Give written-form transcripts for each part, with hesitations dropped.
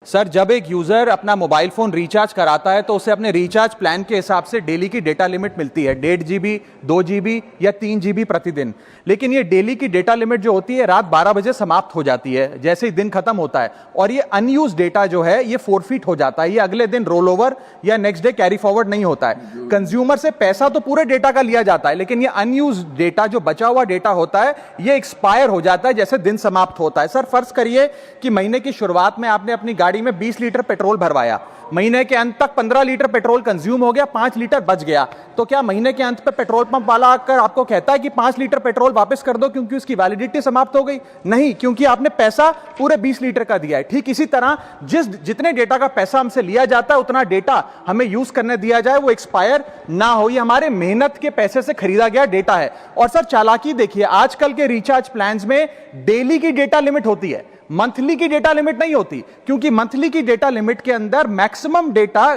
Sir, जब एक user अपना मोबाइल फोन रिचार्ज कराता है तो उसे अपने रिचार्ज प्लान के हिसाब से डेली की डेटा लिमिट मिलती है, 1.5 GB, 2 GB या 3 GB प्रतिदिन। लेकिन ये डेली की डेटा लिमिट जो होती है रात 12 बजे समाप्त हो जाती है, जैसे ही दिन खत्म होता है, और ये अनयूज डेटा जो है ये फोरफीट हो जाता है, ये अगले दिन रोल ओवर या नेक्स्ट डे कैरी फॉरवर्ड नहीं होता है। कंज्यूमर से पैसा तो पूरे डेटा का लिया जाता है, लेकिन ये अनयूज डेटा जो बचा हुआ डेटा होता है ये एक्सपायर हो जाता है जैसे दिन समाप्त होता है। सर, फर्ज करिए कि महीने की शुरुआत में आपने अपनी गाड़ी में 20 लीटर पेट्रोल भरवाया, महीने के अंत तक 15 लीटर पेट्रोल कंज्यूम हो गया, 5 लीटर बच गया, तो क्या महीने के अंत पे पेट्रोल पंप वाला आकर आपको कहता है कि 5 लीटर पेट्रोल वापस कर दो क्योंकि उसकी वैलिडिटी समाप्त हो गई? नहीं, क्योंकि आपने पैसा पूरे 20 लीटर का दिया है। ठीक इसी तरह जितने डेटा का पैसा हमसे लिया जाता है उतना डेटा हमें यूज करने दिया जाए, वो एक्सपायर ना हो। ये हमारे मेहनत के पैसे से खरीदा गया डेटा है। और सर, चालाकी देखिए, आजकल के रिचार्ज प्लान्स में डेली की डेटा लिमिट होती है, मंथली की डेटा लिमिट नहीं होती, क्योंकि मंथली की डेटा लिमिट के अंदर मैक्सिमम डेटा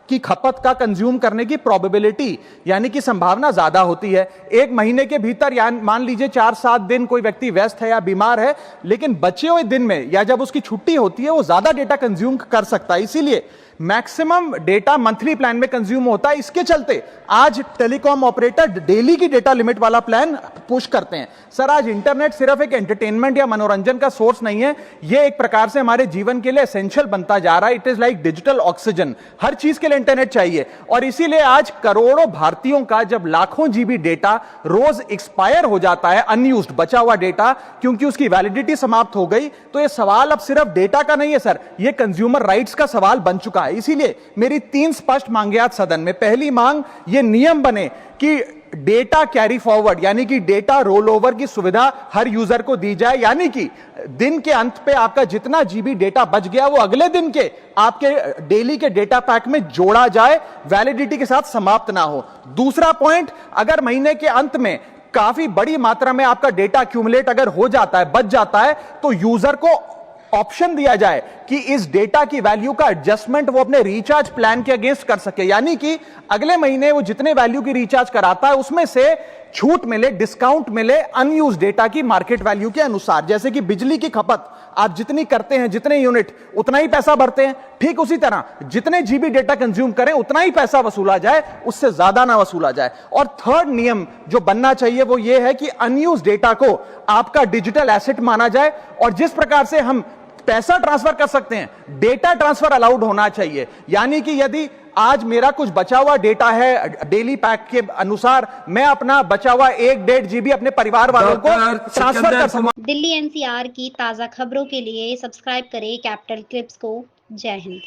की खपत का कंज्यूम करने की प्रोबेबिलिटी यानी कि संभावना ज्यादा होती है। एक महीने के भीतर या मान लीजिए 4-7 दिन कोई व्यक्ति व्यस्त है या बीमार है, लेकिन बचे हुए दिन में या जब उसकी छुट्टी होती है वो ज्यादा डेटा कंज्यूम कर सकता है, इसीलिए मैक्सिमम डेटा मंथली प्लान में कंज्यूम होता है। इसके चलते आज टेलीकॉम ऑपरेटर डेली की डेटा लिमिट वाला प्लान पुश करते हैं। सर, आज इंटरनेट सिर्फ एक एंटरटेनमेंट या मनोरंजन का सोर्स नहीं है, यह एक प्रकार से हमारे जीवन के लिए एसेंशियल बनता जा रहा है। It is like digital oxygen, हर चीज के लिए इंटरनेट चाहिए। और इसीलिए आज करोड़ों भारतीयों का जब लाखों जीबी डेटा रोज एक्सपायर हो जाता है, अनयूज्ड बचा हुआ डेटा, क्योंकि उसकी वैलिडिटी समाप्त हो गई, तो यह सवाल अब सिर्फ डेटा का नहीं है सर, यह कंज्यूमर राइट्स का सवाल बन चुका है। इसीलिए मेरी 3 स्पष्ट मांगे आज सदन में। पहली मांग, यह नियम बने कि डेटा कैरी फॉरवर्ड यानी कि डेटा रोल ओवर की सुविधा हर यूजर को दी जाए, यानी कि दिन के अंत पे आपका जितना जीबी डेटा बच गया वो अगले दिन के आपके डेली के डेटा पैक में जोड़ा जाए, वैलिडिटी के साथ समाप्त ना हो। दूसरा पॉइंट, अगर महीने के अंत में काफी बड़ी मात्रा में आपका डेटा एक्यूमुलेट अगर हो जाता है, बच जाता है, तो यूजर को ऑप्शन दिया जाए कि इस डेटा की वैल्यू का एडजस्टमेंट वो अपने रिचार्ज प्लान के अगेंस्ट कर सके, यानी कि अगले महीने वो जितने वैल्यू की रिचार्ज कराता है उसमें से छूट मिले, डिस्काउंट मिले अनयूज्ड डेटा की मार्केट वैल्यू के अनुसार। जैसे कि बिजली की खपत आप जितनी करते हैं, जितने यूनिट, उतना ही पैसा भरते हैं, ठीक उसी तरह जितने जीबी डेटा कंज्यूम करें उतना ही पैसा वसूला जाए, उससे ज्यादा ना वसूला जाए। और थर्ड नियम जो बनना चाहिए वो ये है कि अनयूज्ड डेटा को आपका डिजिटल एसेट माना जाए, और जिस प्रकार से हम पैसा ट्रांसफर कर सकते हैं, डेटा ट्रांसफर अलाउड होना चाहिए। यानी कि यदि आज मेरा कुछ बचा हुआ डेटा है डेली पैक के अनुसार, मैं अपना बचा हुआ 1-1.5 GB अपने परिवार वालों को ट्रांसफर कर सकूं। दिल्ली NCR की ताजा खबरों के लिए सब्सक्राइब करें कैपिटल क्लिप्स को। जय हिंद।